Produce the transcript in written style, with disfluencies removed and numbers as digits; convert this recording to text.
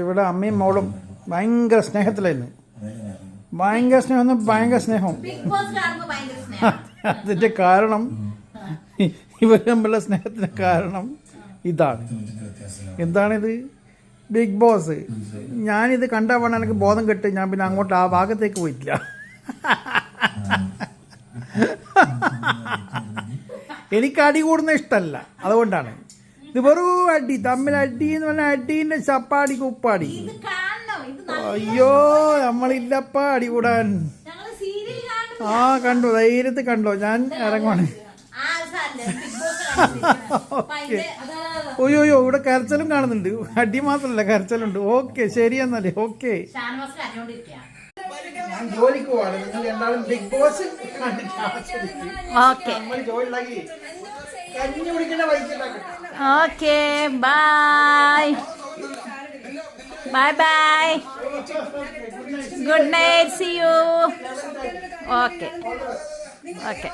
ഇവിടെ അമ്മയും മോളും ഭയങ്കര സ്നേഹത്തിലായിരുന്നു. ഭയങ്കര സ്നേഹം, ഭയങ്കര സ്നേഹം. അതിന്റെ കാരണം ഇവർ തമ്മിലുള്ള സ്നേഹത്തിന് കാരണം ഇതാണ്. എന്താണിത്? Big boss. ഞാനിത് കണ്ടവണ്ണം എനിക്ക് ബോധം കെട്ട് ഞാൻ പിന്നെ അങ്ങോട്ട് ആ ഭാഗത്തേക്ക് പോയിട്ടില്ല. എനിക്ക് അടി കൂടുന്ന ഇഷ്ടമല്ല, അതുകൊണ്ടാണ്. ഇത് വെറും അടി, തമ്മിൽ അടി എന്ന് പറഞ്ഞാൽ അടീൻ്റെ ചപ്പാടി കുപ്പാടി. അയ്യോ നമ്മളില്ലപ്പ അടി കൂടാൻ. ആ കണ്ടു, ധൈര്യത്തിൽ കണ്ടോ, ഞാൻ ഇറങ്ങുവാണ്. ഓയോ ഇവിടെ കരച്ചലും കാണുന്നുണ്ട്, അടി മാത്രമല്ല കരച്ചലുണ്ട്. ഓക്കെ ശരി എന്നാലേ, ഓക്കെ. ഞാൻ ജോലിക്ക് പോവാണ്, നിങ്ങൾ എല്ലാവരും ബിഗ് ബോസ് കഞ്ഞി കുടിക്കേണ്ട വൈകിട്ടാക്കട്ടെ. Okay bye bye bye, good night, see you. Okay okay.